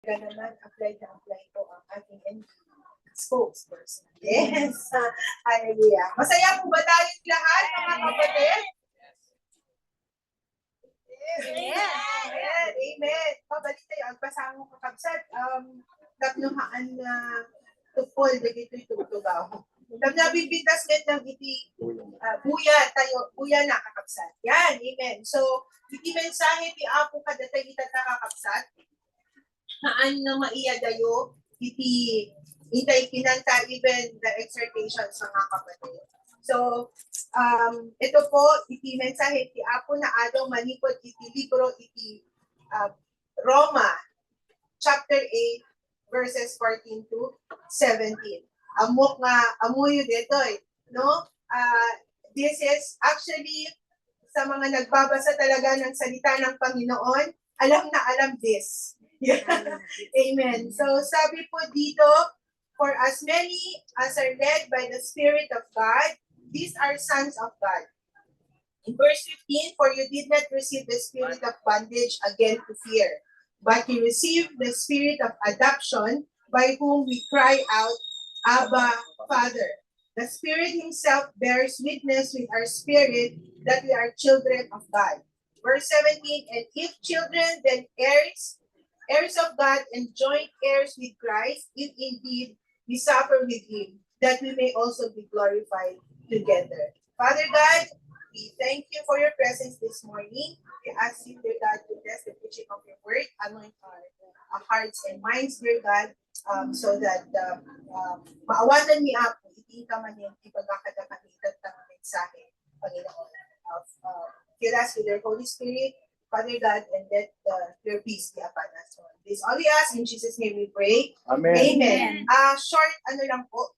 talaga naman, apply na apply po ang ating spokesperson. Yes. Hallelujah. Masaya po ba tayong lahat, mga kapatid? Yes. Amen. Amen. Pabalik tayo. Ang pasang kakabsat, tapnuhaan na tupol, dagito'y tugtugaw. Tapnabibintas net ng iti, buya na kakabsat. Yan, amen. So, iti mensahe ti Apo kadatay itata kakabsat, haan na maiya dayo, iti itay kinanta even the exhortations mga kapatid. So, ito po, iti mensahe ti Apo na adong manipod iti libro iti Roma, chapter 8, verses 14 to 17. Amok nga, amuyo dito no? This is actually, sa mga nagbabasa talaga ng salita ng Panginoon, alam na alam this. Yeah. Amen. So, sabi po dito, for as many as are led by the Spirit of God, these are sons of God. In verse 15, for you did not receive the spirit of bondage again to fear, but you received the spirit of adoption, by whom we cry out, Abba, Father. The Spirit Himself bears witness with our spirit that we are children of God. Verse 17, and if children, then heirs of God and joint heirs with Christ, if indeed we suffer with Him, that we may also be glorified together. Father God, we thank you for your presence this morning. We ask you, dear God, to bless the preaching of your word, anoint our hearts and minds, dear God, so that maawanan ni Apo, itin ka man yung ipagkakadakalitan ng mensahe, Panginoon. Fill us with your Holy Spirit, Father God, and let your peace be upon us. So, this all we ask, in Jesus' name we pray. Amen. Amen. Short, lang po,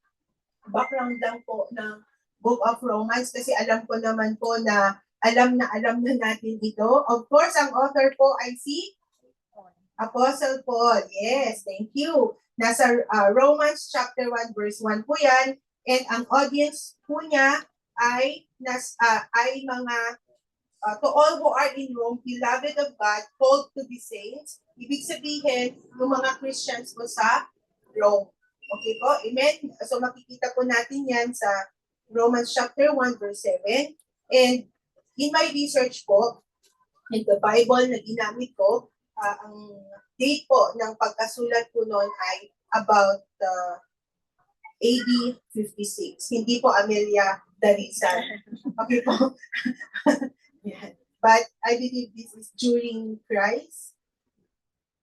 background lang po ng Book of Romans, kasi alam ko naman po na alam na natin ito. Of course, ang author po ay si Apostle Paul. Yes, thank you. Nasa Romans chapter 1 verse 1 po yan. And ang audience po niya ay mga to all who are in Rome, beloved of God, called to be saints. Ibig sabihin, yung mga Christians po sa Rome. Okay po? Amen? So makikita po natin yan sa Romans chapter 1 verse 7. And in my research po, in the Bible na ginamit ko, ang date po ng pagkasulat po noon ay about AD 56. Hindi po Amelia Darisan. Okay po? Yeah. But I believe this is during Christ.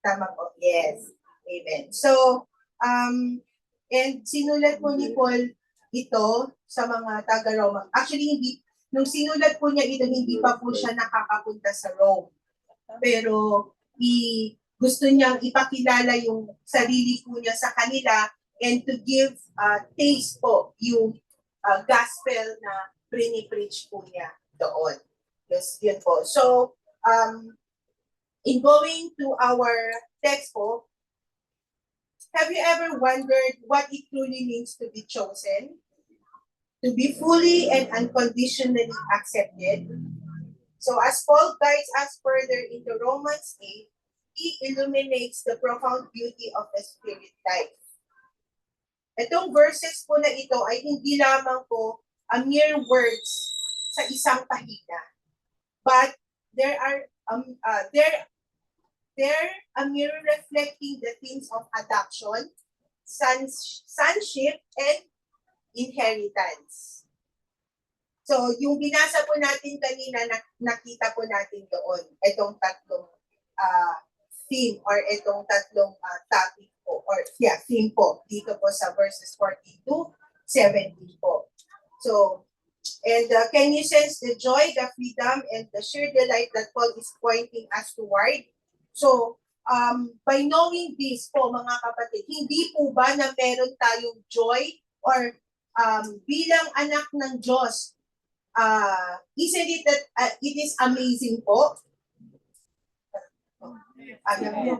Tama po. Yes. Amen. So, and sinulat po ni Paul ito sa mga taga-Roma. Actually, nung sinulat po niya ito, hindi pa po siya nakakapunta sa Rome. Pero, gusto niyang ipakilala yung sarili po niya sa kanila and to give taste po yung gospel na pre-preach po niya doon. Yes, yun po. So, in going to our text po, have you ever wondered what it truly means to be chosen? To be fully and unconditionally accepted? So as Paul guides us further into Romans 8, he illuminates the profound beauty of the Spirit life. Itong verses po na ito ay hindi lamang po a mere words sa isang pahina. But they're a mirror reflecting the themes of adoption, sonship, and inheritance. So, yung binasa po natin kanina, nakita po natin doon, itong tatlong theme or itong tatlong topic po, or theme po, dito po sa verses 14 to 17 po. So, and can you sense the joy, the freedom, and the sheer delight that Paul is pointing us toward? So, by knowing this po mga kapatid, hindi po ba na meron tayong joy or bilang anak ng Diyos, isn't it that it is amazing po? Alam mo?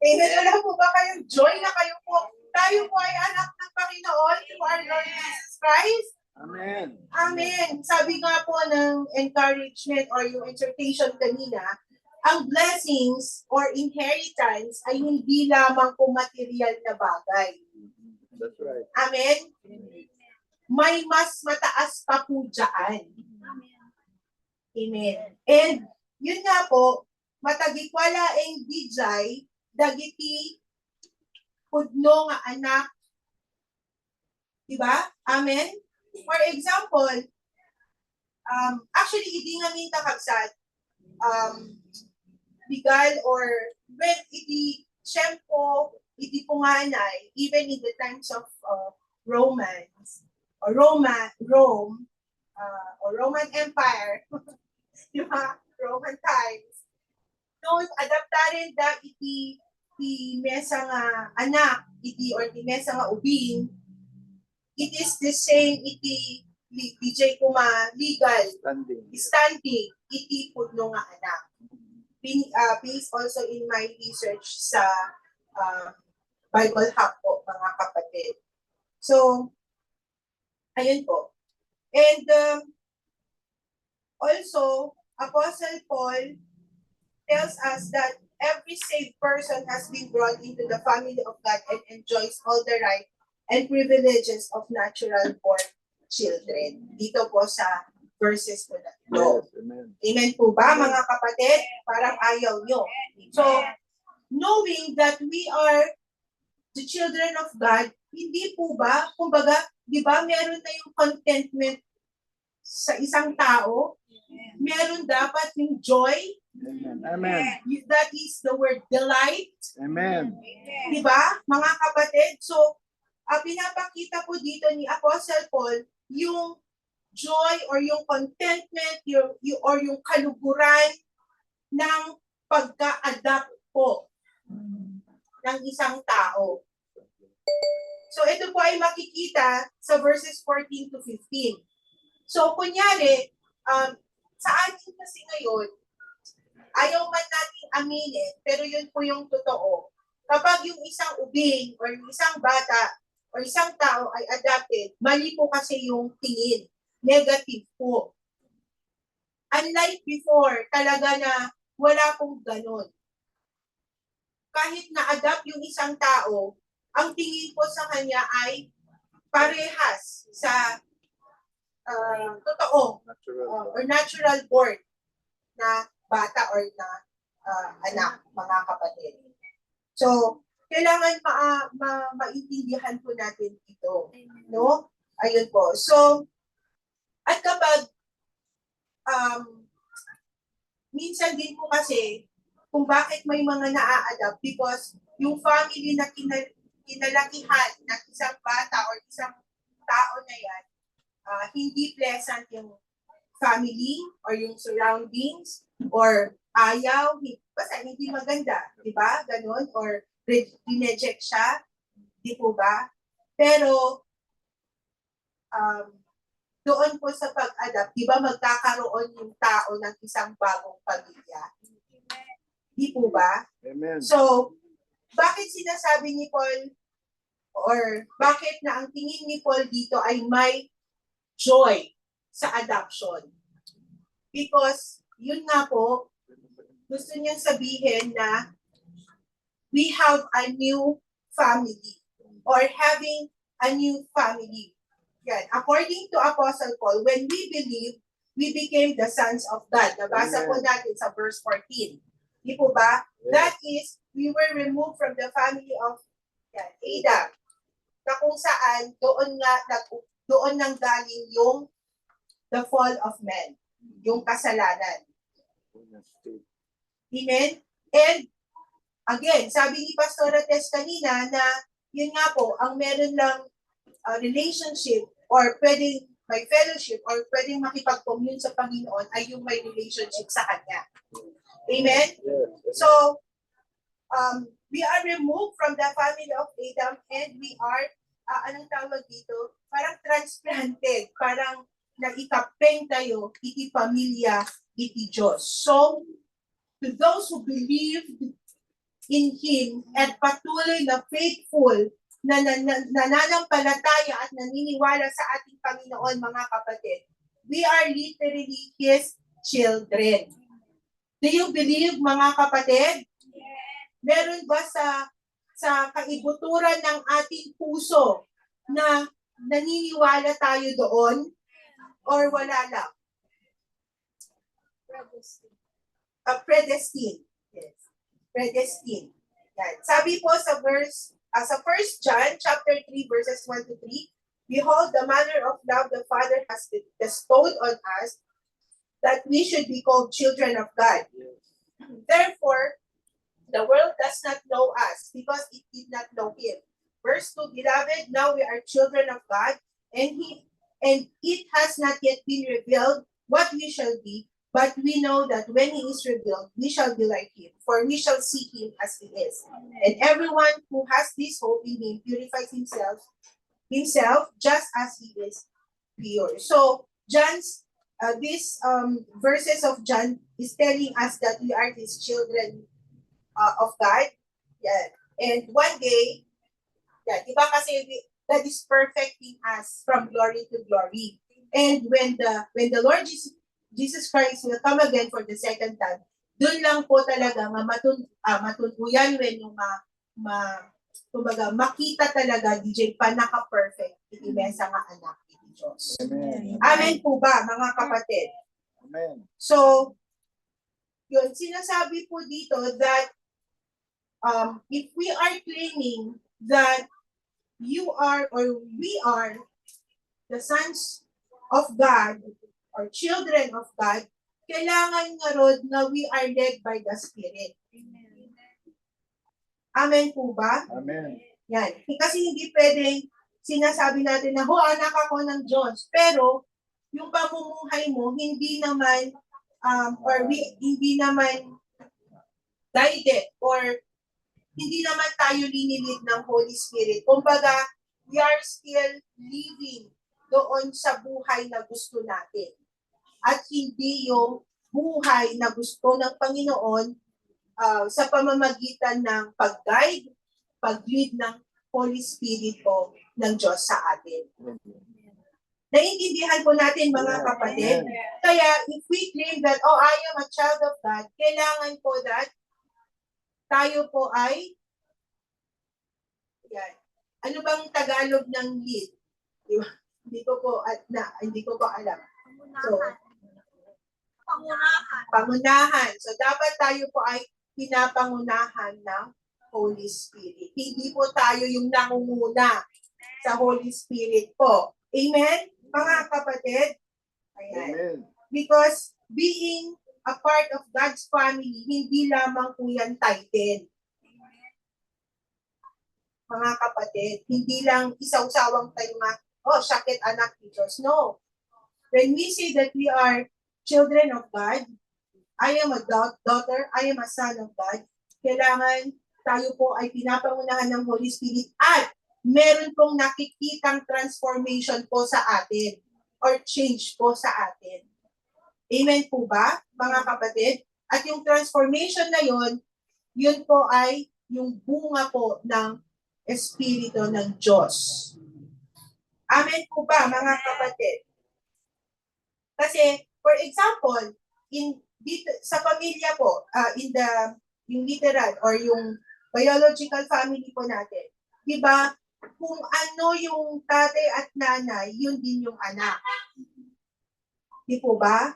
Amen. Wala po ba kayong joy na tayo po ay anak ng Panginoon, to our Lord Jesus Christ? Amen. Amen. Sabi nga po ng encouragement or yung exhortation kanina, ang blessings or inheritance ay hindi lamang kung material na bagay. That's right. Amen? May mas mataas pa po dyan. Amen. And yun nga po, matagikwala ang dijay, dagiti pudno nga anak. Diba? Amen? For example, actually, hindi nga minta kagsat, bigal or when iti siyempo, iti punganay, even in the times of Romans, or Rome, or Roman Empire, di ba? Roman times. No, adaptarin da iti mesa nga anak, iti or iti mesa nga ubing, it is the same iti DJ kuma legal standing iti pudno nga anak. Based also in my research sa Bible Hub po, mga kapatid. So, ayun po. And also, Apostle Paul tells us that every saved person has been brought into the family of God and enjoys all the rights and privileges of natural born children. Dito po sa verses po na ito. Yes, amen. Amen po ba, mga kapatid? Parang ayaw nyo. So, knowing that we are the children of God, hindi po ba, kumbaga, di ba, meron na yung contentment sa isang tao? Meron dapat yung joy. Amen. Amen. That is the word delight. Amen. Di ba, mga kapatid? So, pinapakita po dito ni Apostle Paul yung joy or yung contentment or yung kaluguran ng pagka-adapt po ng isang tao. So, ito po ay makikita sa verses 14 to 15. So, kunyari, sa atin kasi ngayon, ayaw man natin aminin, pero yun po yung totoo. Kapag yung isang ubing or yung isang bata or isang tao ay adopted, mali po kasi yung tingin. Negative po. Unlike before, talaga na wala pong ganun. Kahit na-adapt yung isang tao, ang tingin po sa kanya ay parehas sa totoo or natural born na bata or na anak, mga kapatid. So, kailangan maintindihan po natin ito. No? Ayun po. So, at kapag minsan din po kasi kung bakit may mga naa-adapt because yung family na kinalakihan ng isang bata or isang tao na yan, hindi pleasant yung family or yung surroundings or ayaw, basta hindi maganda, di ba? Ganon, or rineject siya, di po ba? Pero, doon po sa pag-adapt, di ba magkakaroon yung tao ng isang bagong pamilya? Di po ba? Amen. So, bakit sinasabi ni Paul or bakit na ang tingin ni Paul dito ay may joy sa adoption? Because, yun nga po, gusto niyang sabihin na we have a new family or having a new family. Yan. According to Apostle Paul, when we believe, we became the sons of God. Nabasa po natin sa verse 14. Di po ba? Yes. That is, we were removed from the family of Adam. Na kung saan, doon nang galing yung the fall of man. Yung kasalanan. Amen? And, again, sabi ni Pastora Tess kanina na, yun nga po, ang meron lang relationship or pwedeng may fellowship or pwedeng makipag-commune sa Panginoon ay yung may relationship sa Kanya. Amen? Yes. So, we are removed from the family of Adam and we are, anong tawag dito? Parang transplanted. Parang naikapeng tayo, iti pamilya, iti Diyos. So, to those who believed in Him at patuloy na faithful na nananampalataya at naniniwala sa ating Panginoon, mga kapatid, we are literally His children. Do you believe, mga kapatid? Meron ba sa kaibuturan ng ating puso na naniniwala tayo doon or wala lang? Predestined. Yes. Predestined. Yan. Sabi po sa sa 1 John chapter 3 verses 1 to 3, behold, the manner of love the Father has bestowed on us, that we should be called children of God. Therefore, the world does not know us because it did not know Him. Verse 2, beloved, now we are children of God, and it has not yet been revealed what we shall be, but we know that when He is revealed, we shall be like Him, for we shall see Him as He is. And everyone who has this hope in Him purifies himself just as He is pure. So, these verses of John is telling us that we are His children of God. Yeah. And one day, di ba kasi God is perfecting us from glory to glory. And when the Lord Jesus Christ will come again for the second time, doon lang po talaga matuluyan when yung kumbaga, makita talaga DJ pa naka-perfect iti mesa nga anak iti Diyos. Amen. Amen po ba, mga kapatid? Amen. So, yun, sinasabi po dito that if we are claiming that you are or we are the sons of God or children of God, kailangan nga ron na we are led by the Spirit. Amen po ba? Amen. Yan. Kasi hindi pwedeng sinasabi natin na, anak ako ng Diyos. Pero, yung pamumuhay mo, hindi naman, hindi naman guided or hindi naman tayo linilid ng Holy Spirit. Kumbaga, we are still living doon sa buhay na gusto natin. At hindi yung buhay na gusto ng Panginoon sa pamamagitan ng pag-guide, pag-lead ng Holy Spirit o ng Diyos sa atin. Naiintindihan po natin, mga kapatid. Kaya if we claim that, I am a child of God, kailangan po that tayo po ay, yan. Ano bang Tagalog ng lead? Diba? Hindi ko po alam. So, pangunahan. So, dapat tayo po ay pinapangunahan ng Holy Spirit. Hindi po tayo yung nangunguna sa Holy Spirit po. Amen? Mga kapatid? Ayan. Amen. Because being a part of God's family, hindi lamang po yan title. Mga kapatid, hindi lang isaw-sawang tayo nga, syakit anak ni Diyos. No. When we say that we are children of God, I am a daughter, I am a son of God, kailangan tayo po ay pinapangunahan ng Holy Spirit at meron pong nakikitang transformation po sa atin or change po sa atin. Amen po ba, mga kapatid? At yung transformation na yun po ay yung bunga po ng Espiritu ng Diyos. Amen po ba, mga kapatid? Kasi, for example, dito, sa pamilya po, yung literal or yung biological family po natin, di ba, kung ano yung tatay at nanay, yun din yung anak. Di po ba?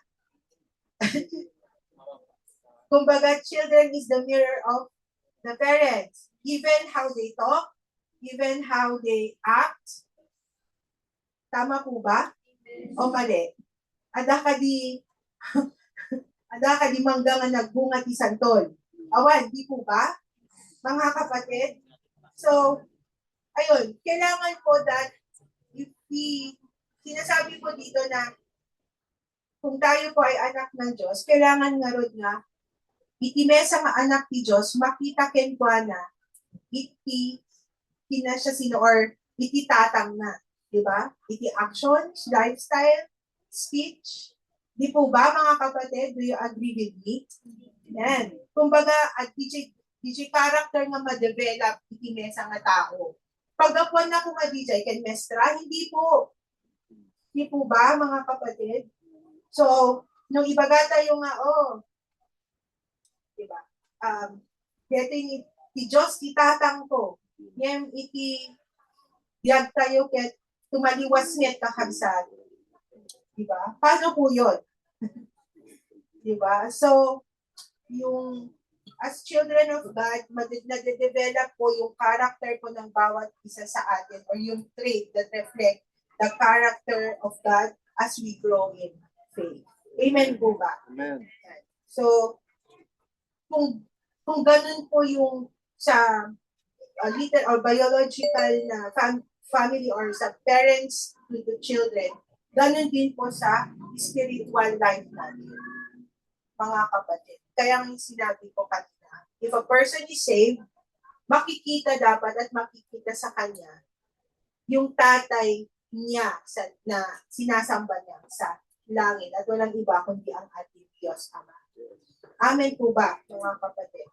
Kumbaga, children is the mirror of the parents. Even how they talk, even how they act. Tama po ba? O mali? Ada ka di mangga nga nagbunga ti santol. Awan, di po ba? Mga kapatid. So, ayun, kailangan po that sinasabi po dito na kung tayo po ay anak ng Diyos, kailangan nga ron nga, itimesa nga anak ni Diyos, makita ken kwa na, kina siya sino or ititatang na. Diba? Iti actions, lifestyle, speech. Di po ba, mga kapatid? Do you agree with me? Yan. Kumbaga, at DJ character nga ma-develop iti mesa nga tao. Pag-apuan na ko nga DJ, ken mestra, hindi po. Di po ba, mga kapatid? So, nung ibaga tayo nga, Diba? Dito ti Diyos itatang ko. Ngem iti diag tayo ket tumaliwas met kakabsat. Diba? Paano po yun? Diba? So, yung as children of God, nade-develop po yung character po ng bawat isa sa atin or yung trait that reflect the character of God as we grow in faith. Amen po ba? Amen. So, kung ganun po yung sa little or biological na family or sa parents to the children, ganun din po sa spiritual life natin, mga kapatid. Kaya yung sinabi ko kanina, if a person is saved, makikita dapat at makikita sa kanya yung tatay niya na sinasamba niya sa langit at walang iba kundi ang ating Diyos Ama. Amen po ba, mga kapatid?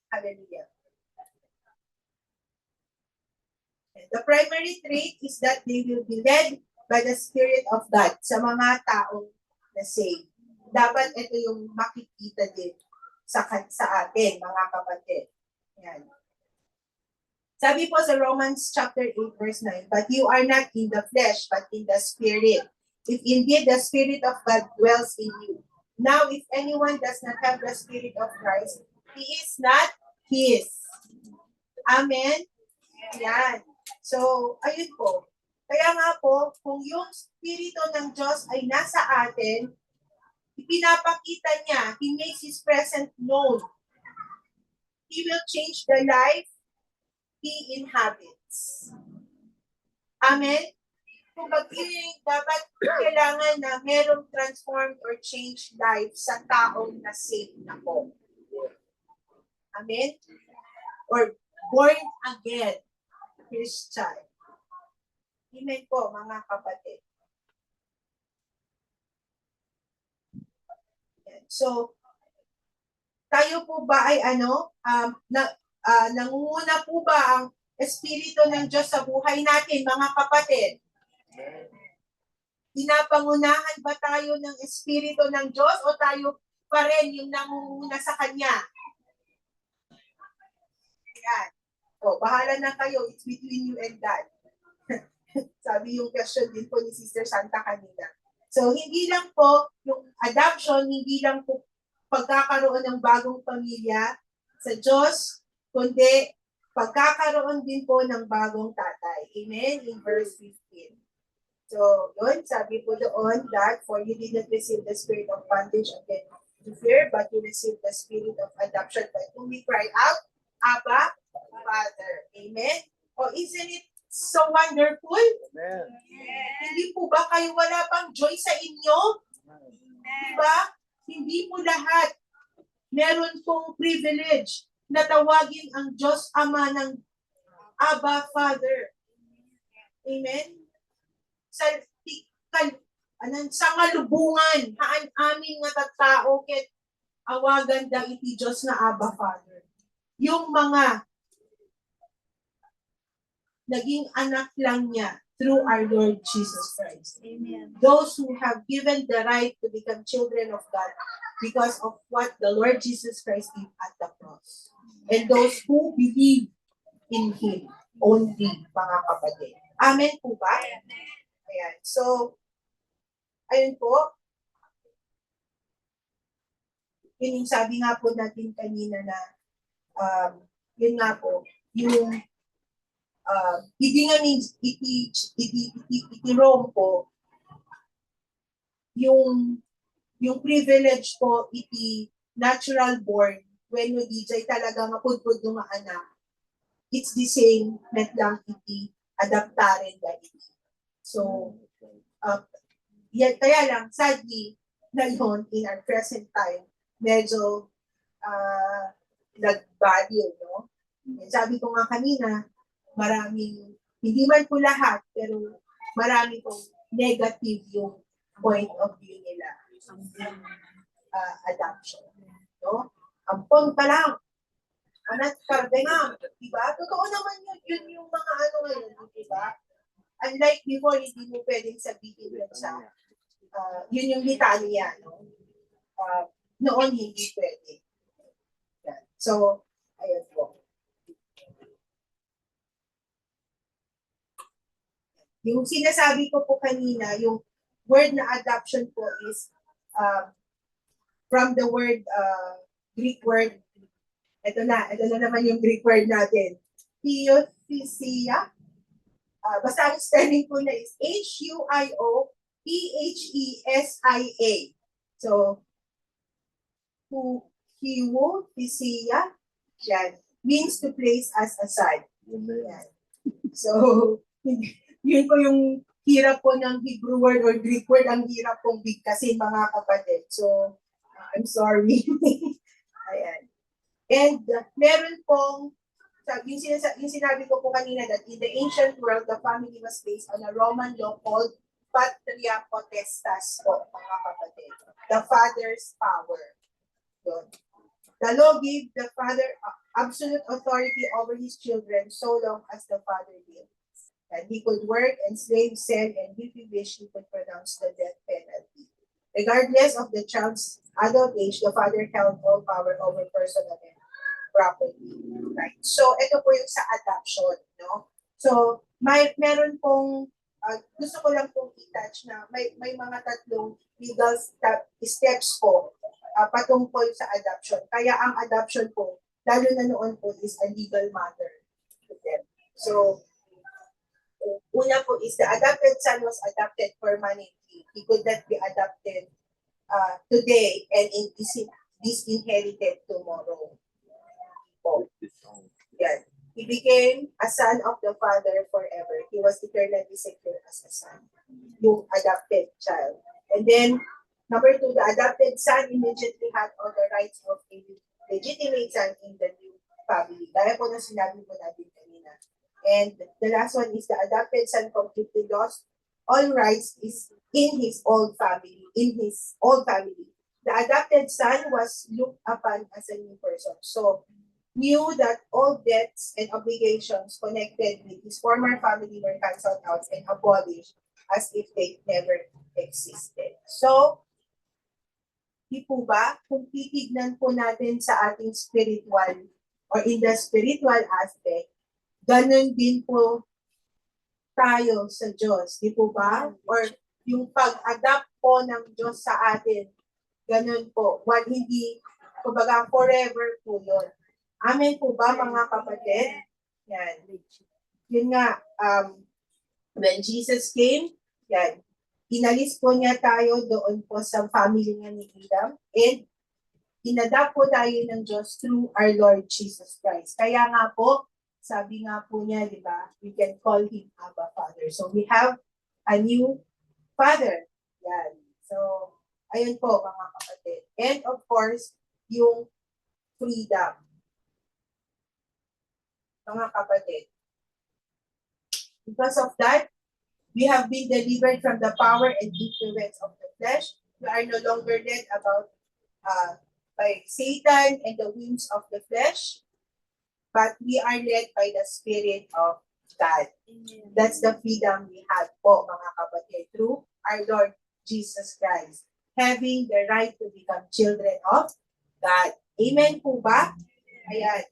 Hallelujah. The primary trait is that they will be led by the Spirit of God sa mga taong na saved. Dapat ito yung makikita din sa atin, mga kapatid. Yan. Sabi po sa Romans chapter 8 verse 9, but you are not in the flesh, but in the Spirit. If indeed the Spirit of God dwells in you. Now, if anyone does not have the Spirit of Christ, he is not his. Amen? Yan. So, ayun po. Kaya nga po, kung yung Espiritu ng Diyos ay nasa atin, ipinapakita niya, He makes His presence known. He will change the life He inhabits. Amen? Kung dapat kailangan na merong transformed or changed life sa taong na saved na po. Amen? Or born again Christian. Amen po, mga kapatid. So, tayo po ba ay nangunguna po ba ang Espiritu ng Diyos sa buhay natin, mga kapatid? Pinapangunahan ba tayo ng Espiritu ng Diyos o tayo pa rin yung nangunguna sa Kanya? Yan. O, bahala na kayo. It's between you and God. Sabi yung question din po ni Sister Santa kanina. So, hindi lang po yung adoption, hindi lang po pagkakaroon ng bagong pamilya sa Diyos, kundi pagkakaroon din po ng bagong tatay. Amen? In verse 15. So, yun, sabi po doon that for you did not receive the spirit of bondage again to fear, but you received the spirit of adoption by whom we cry out, Abba, Father. Amen? O, isn't it so wonderful? Amen. Hindi po ba kayo wala pang joy sa inyo? Diba? Hindi po lahat meron pong privilege na tawagin ang Diyos Ama ng Abba Father. Amen? Sa ngalubungan, haan aming nga tattao ket awagan da iti Diyos na Abba Father. Yung mga naging anak lang niya through our Lord Jesus Christ. Amen. Those who have given the right to become children of God because of what the Lord Jesus Christ did at the cross. And those who believe in Him only, mga kapatid. Amen po ba? Ayan. So, ayun po. Yun yung sabi nga po natin kanina na, yun nga po, yung hindi nga means iti-Rome po, yung privilege po iti natural born when no DJ talaga mapudpud ng mga anak, it's the same net lang iti adaptaren da iti. So, kaya lang, sadly, ngayon, in our present time, medyo nag-value, no? Sabi ko nga kanina, maraming, hindi man po lahat, pero marami pong negative yung point of view nila adoption. No? Ampon pa lang. Anak karde nga. Diba? Totoo naman yun yung mga ano ngayon. Diba? Unlike before, hindi mo pwedeng sabihin yun sa yun yung litanya. No? noon hindi pwede. Yan. So, ayan po. Yung sinasabi ko po kanina, yung word na adoption po is from the word, Greek word. Ito na naman yung Greek word natin. Theothesia. Basta ang spelling po na is Huiophthesia. So, Theothesia, yan, means to place as a son. Yan. So, yun po yung hirap po ng Hebrew word or Greek word, ang hirap pong bigkasin mga kapatid. So, I'm sorry. Ayan. And meron pong, yung sinabi ko po kanina that in the ancient world, the family was based on a Roman law called patria potestas po, mga kapatid. The father's power. Yun. The law gave the father absolute authority over his children so long as the father lived. And he could work, enslave, sell, and if he wished, he could pronounce the death penalty. Regardless of the child's adult age, the father held all power over personal and property. Right? So, ito po yung sa adoption. No? So, meron pong, gusto ko lang pong i-touch na may mga tatlong legal steps po patungkol sa adoption. Kaya ang adoption po, lalo na noon po, is a legal matter to them. So, una po is the adopted son was adopted permanently. He could not be adopted today and disinherited tomorrow. Po. Yan. He became a son of the father forever. He was eternally secure as a son. Yung adopted child. And then, number two, the adopted son immediately had all the rights of a legitimate son in the new family. Gaya po na sinabi po natin kanina. And the last one is the adopted son completely lost all rights is in his old family. The adopted son was looked upon as a new person. So, knew that all debts and obligations connected with his former family were cancelled out and abolished as if they never existed. So, di po ba, kung titignan po natin sa ating spiritual or in the spiritual aspect, ganun din po tayo sa Diyos, di po ba? Or yung pag-adapt po ng Diyos sa atin, ganun po. Hindi, kumbaga, forever po yun. Amen po ba, mga kapatid? Yan. Yun nga, when Jesus came, yan, inalis po niya tayo doon po sa family niya ni Adam and inadapt po tayo ng Diyos through our Lord Jesus Christ. Kaya nga po, sabi nga po niya, di ba, we can call Him Abba Father. So we have a new Father. Yan. So, ayun po, mga kapatid. And of course, yung freedom. Mga kapatid. Because of that, we have been delivered from the power and influence of the flesh. We are no longer led by Satan and the whims of the flesh, but we are led by the Spirit of God. That's the freedom we have po, mga kapatid, through our Lord Jesus Christ, having the right to become children of God. Amen po ba? Ayan.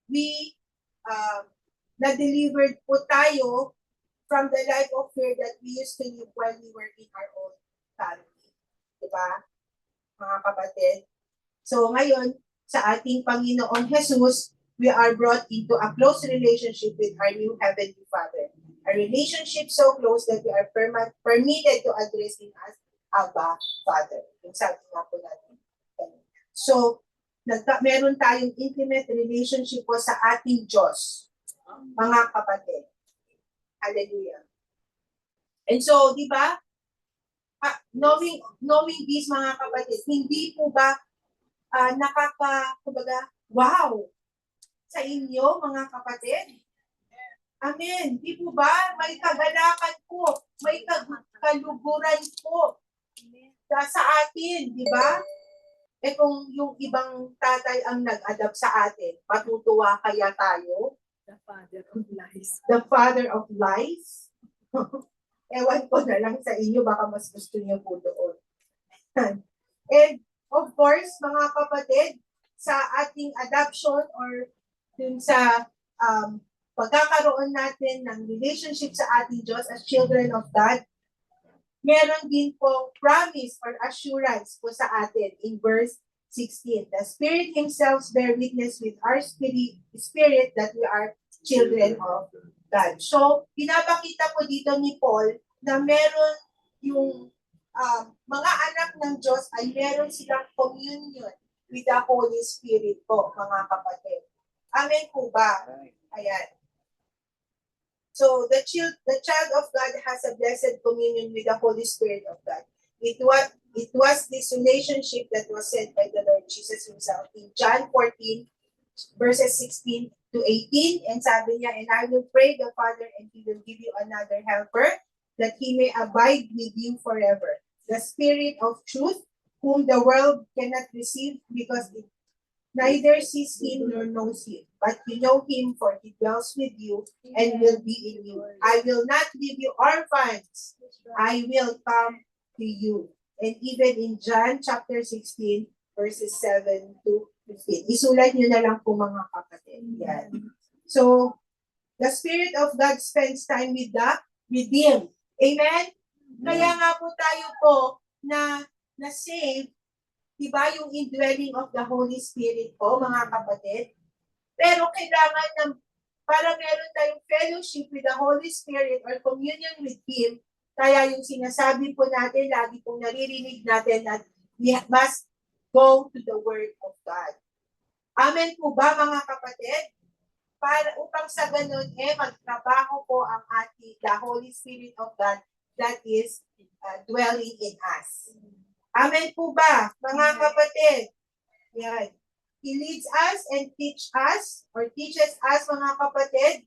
We na-delivered po tayo from the life of fear that we used to live when we were in our own family. Diba, mga kapatid? So ngayon, sa ating Panginoong Jesus, we are brought into a close relationship with our new Heavenly Father. A relationship so close that we are permitted to address Him as Abba, Father. Yung sabi nga po natin. So, meron tayong intimate relationship po sa ating Diyos, mga kapatid. Hallelujah. And so, di ba, knowing this, mga kapatid, hindi po ba kumbaga, wow, sa inyo, mga kapatid? Amen. Di po ba, may kagalakan po, may kaluguran po sa atin, di ba? Eh kung yung ibang tatay ang nag-adapt sa atin, matutuwa kaya tayo? The father of lies. The father of lies? Ewan ko na lang sa inyo, baka mas gusto niyo po doon. And of course, mga kapatid, sa ating adoption or dun sa pagkakaroon natin ng relationship sa ating Diyos as children of God, meron din pong promise or assurance po sa atin in verse 16. The Spirit Himself bear witness with our spirit that we are children of God. So, pinapakita po dito ni Paul na meron yung mga anak ng Diyos ay meron silang communion with the Holy Spirit po, mga kapatid. Amen po ba? Ayan. So, the child of God has a blessed communion with the Holy Spirit of God. It was this relationship that was said by the Lord Jesus Himself in John 14, verses 16 to 18. And sabi niya, and I will pray the Father, and He will give you another helper, that He may abide with you forever. The Spirit of truth, whom the world cannot receive, because it neither sees Him nor knows Him. But you know Him, for He dwells with you and will be in you. I will not leave you orphans. I will come to you. And even in John chapter 16, verses 7 to 15. Isulat nyo na lang po, mga kapatid. Yan. So, the Spirit of God spends time with the redeemed. Amen? Kaya nga po tayo po na save, diba, yung indwelling of the Holy Spirit po, mga kapatid. Pero kailangan ng, para meron tayong fellowship with the Holy Spirit or communion with Him, kaya yung sinasabi po natin, lagi pong naririnig natin na we must go to the Word of God. Amen po ba, mga kapatid? Para upang sa ganun, magtrabaho po ang the Holy Spirit of God that is dwelling in us. Amen po ba, mga kapatid? Yan. He leads us and teaches us, mga kapatid,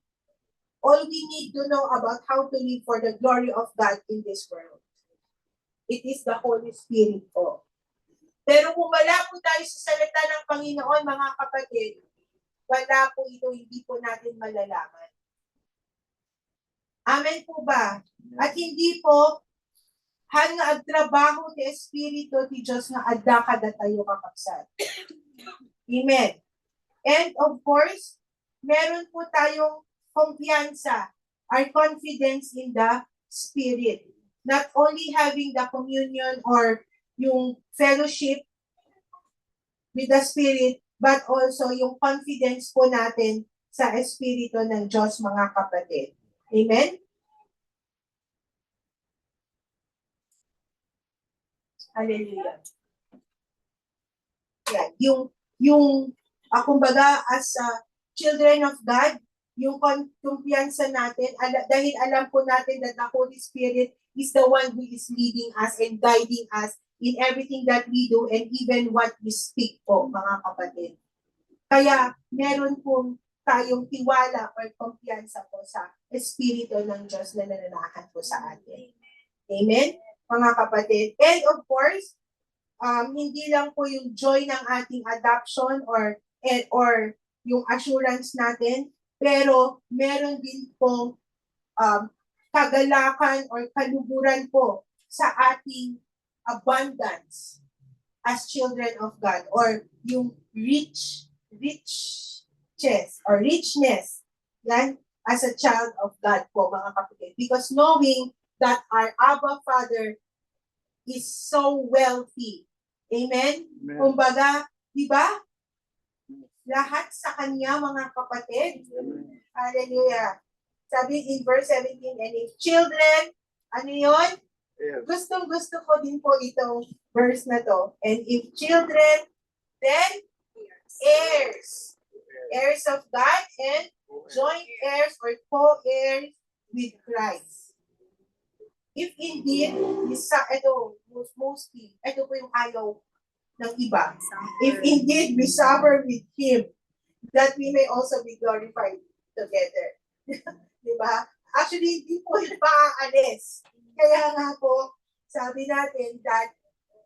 all we need to know about how to live for the glory of God in this world. It is the Holy Spirit po. Pero kung wala po tayo sa salita ng Panginoon, mga kapatid, wala po ito, hindi po natin malalaman. Amen po ba? At hindi po, nga agtrabaho ti Espiritu ti Diyos nga adda kada tayo kakapsat. Amen. And of course, meron po tayong kumpiyansa, our confidence in the Spirit. Not only having the communion or yung fellowship with the Spirit, but also yung confidence po natin sa Espiritu ng Diyos, mga kapatid. Amen? Hallelujah. Yeah, kumbaga, as children of God, yung kumpiyansa natin, dahil alam po natin that the Holy Spirit is the one who is leading us and guiding us in everything that we do and even what we speak po, mga kapatid. Kaya meron po tayong tiwala or kumpiyansa po sa Espiritu ng Diyos na nananahan po sa atin. Amen? Mga kapatid. And of course, hindi lang po yung joy ng ating adoption or yung assurance natin, pero meron din po kagalakan or kaluguran po sa ating abundance as children of God, or yung richness yan as a child of God po, mga kapatid. Because knowing that our Abba Father is so wealthy. Amen? Amen. Kumbaga, di ba? Lahat sa Kanya, mga kapatid. Amen. Hallelujah. Sabi in verse 17, and if children, ano yun? Yes. Gustong-gusto ko din po itong verse na to. And if children, then heirs. Heirs of God and joint heirs or co-heirs with Christ. If indeed, ito po yung ayaw ng iba. If indeed we suffer with Him, that we may also be glorified together. Diba? Actually, hindi po yung maaalis. Kaya nga po, sabi natin that,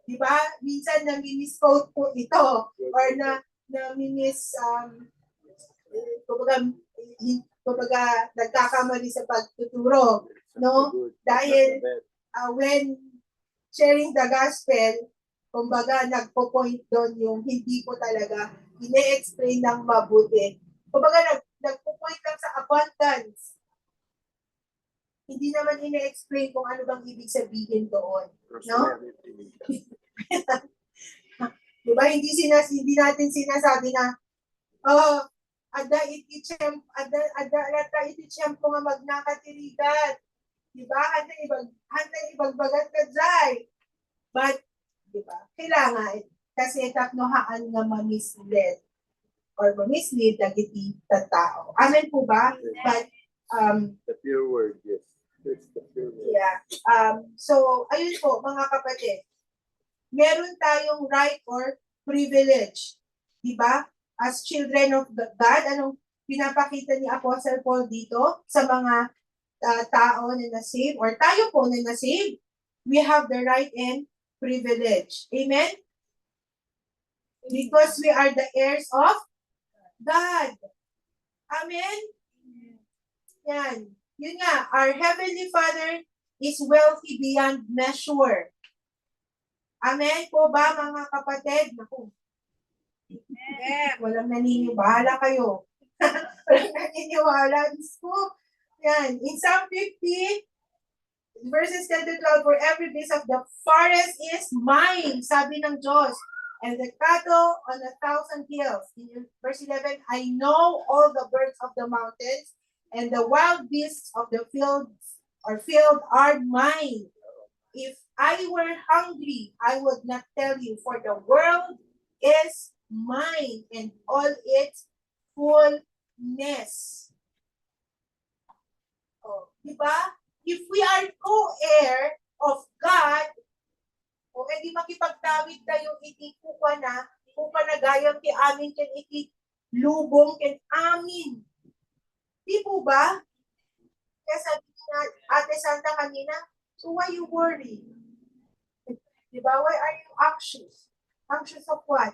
diba, minsan nami-misquote po ito, or kumbaga nagkakamali sa pagtuturo. No? Good. Dahil- That's the best. When sharing the gospel, kumbaga nagpo-point doon yung hindi po talaga ine-explain ng mabuti. Kumbaga nagpo-point lang sa abundance. Hindi naman ine-explain kung ano bang ibig sabihin doon. No? Prosperity. Diba? Hindi natin sinasabi na, ada iti tiyempo nga magnakatirigan. Diba? Handa ibagbagat ka dyan. But, diba? Kailangan, kasi tapnohaan nga mamislead or mamislead dagiti tao. Amen po ba? But, The pure word, yes. It's the pure word. yeah. So, ayun po, mga kapatid. Meron tayong right or privilege. Diba? As children of God, anong pinapakita ni Apostle Paul dito sa mga tao na na-save or tayo po na na-save? We have the right and privilege. Amen? Because we are the heirs of God. Amen? Yan. Yun nga, our Heavenly Father is wealthy beyond measure. Amen po ba, mga kapatid? Naku. Walang naniniwala kayo. Walang naniniwala. Diyos ko. Yan. In Psalm 50, verses 10 to 12, for every beast of the forest is mine, sabi ng Diyos. And the cattle on 1,000 hills. In verse 11, I know all the birds of the mountains, and the wild beasts of the field are mine. If I were hungry, I would not tell you, for the world is mine and all its fullness. Oh, diba? If we are co-heir of God, o edi makipagtawid tayo iti kupa na gayam ti amin ken iti lubong ken amin. Di po ba? Kaya sabi nga Ate Santa kanina, so why you worry? Diba? Why are you anxious? Anxious of what?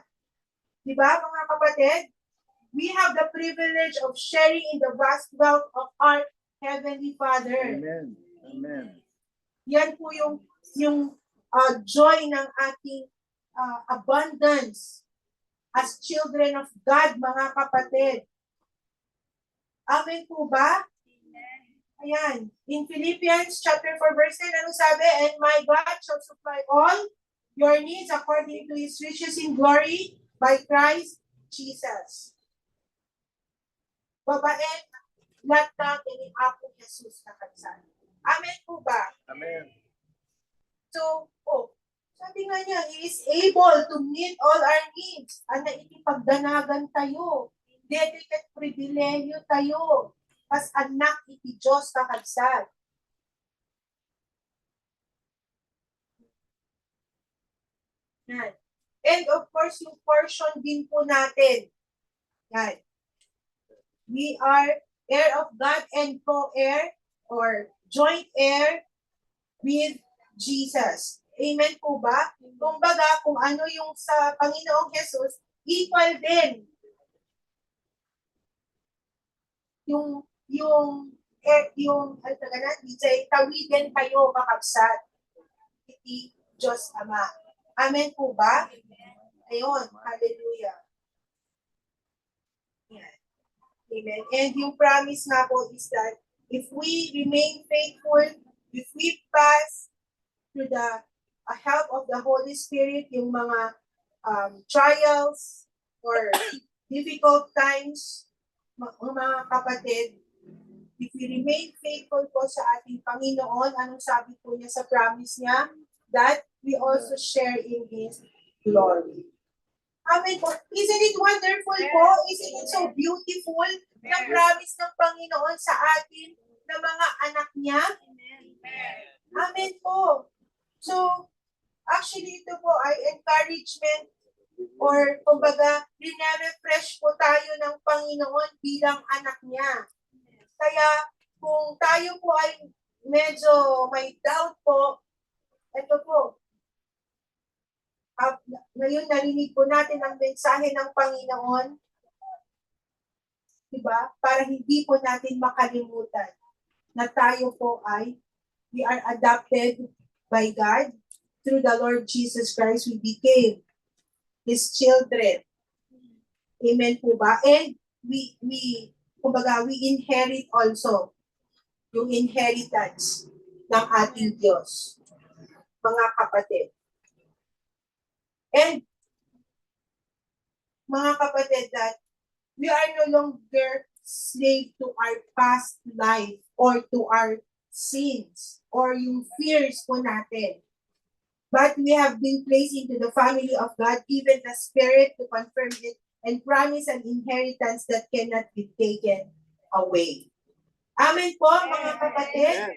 Diba, mga kapatid? We have the privilege of sharing in the vast wealth of our Heavenly Father. Amen. Amen. Yan po yung joy ng ating abundance as children of God, mga kapatid. Amen po ba? Ayan. In Philippians chapter 4 verse 10, ano sabi? And my God shall supply all your needs according to His riches in glory by Christ Jesus. Babaen, lahat natin ni Apo Jesus na kansan. Amen po ba? Amen. So, sabi nga niya, He is able to meet all our needs. Ano, itipagdanagan tayo. Dede ket pribilehiyo tayo. Pas anak iti Diyos kakagsan. Yan. And of course, yung portion din po natin. Yan. We are heir of God and co-heir or joint heir with Jesus. Amen po ba? Kumbaga, kung ano yung sa Panginoong Jesus, equal din. Tawidin kayo kakabsat. Iti Diyos Ama. Amen po ba? Ayun, hallelujah. Yan. Amen. And yung promise nga po is that if we remain faithful, if we pass through the help of the Holy Spirit, yung mga trials or difficult times, mga kapatid, if we remain faithful po sa ating Panginoon, anong sabi po niya sa promise niya? That we also share in His glory. Amen po. Isn't it wonderful po? Isn't it so beautiful na promise ng Panginoon sa atin na mga anak niya? Amen po. So, actually ito po ay encouragement or kumbaga, rinarefresh po tayo ng Panginoon bilang anak niya. Kaya kung tayo po ay medyo may doubt po, ito po, ngayon narinig po natin ang mensahe ng Panginoon, diba? Para hindi po natin makalimutan na tayo po ay We are adopted by God. Through the Lord Jesus Christ, we became His children. Amen po ba? And kumbaga, we inherit also yung inheritance ng ating Diyos, mga kapatid. And mga kapatid, that we are no longer slave to our past life or to our sins or yung fears po natin. But we have been placed into the family of God, given the Spirit to confirm it and promise an inheritance that cannot be taken away. Amen po, mga kapatid.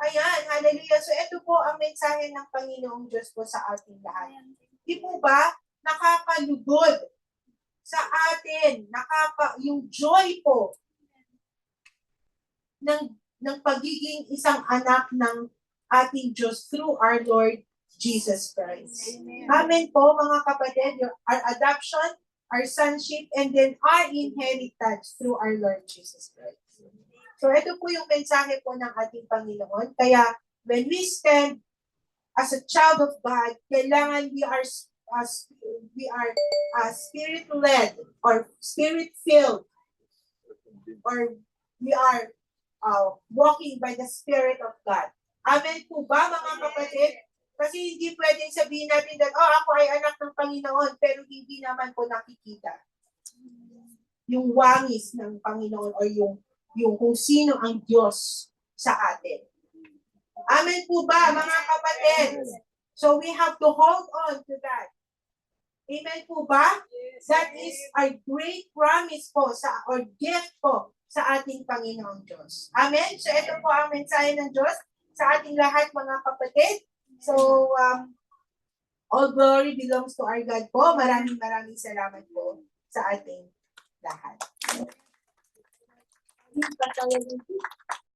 Ayan, hallelujah. So ito po ang mensahe ng Panginoong Diyos po sa ating lahat. Di po ba nakakalugod sa atin, yung joy po ng pagiging isang anak ng ating Diyos through our Lord Jesus Christ. Amen po, mga kapatid. Our adoption, our sonship, and then our inheritance through our Lord Jesus Christ. So ito po yung mensahe po ng ating Panginoon. Kaya when we stand as a child of God, kailangan we are spirit-led or spirit-filled, or we are walking by the Spirit of God. Amen po ba, mga kapatid? Kasi hindi pwedeng sabihin natin that, ako ay anak ng Panginoon, pero hindi naman po nakikita yung wangis ng Panginoon or yung kung sino ang Diyos sa atin. Amen po ba, mga kapatid? So we have to hold on to that. Amen po ba? That is our great promise po or gift po sa ating Panginoong Diyos. Amen? So ito po ang mensahe ng Diyos sa ating lahat, mga kapatid. So, all glory belongs to our God po. Maraming salamat po sa ating lahat.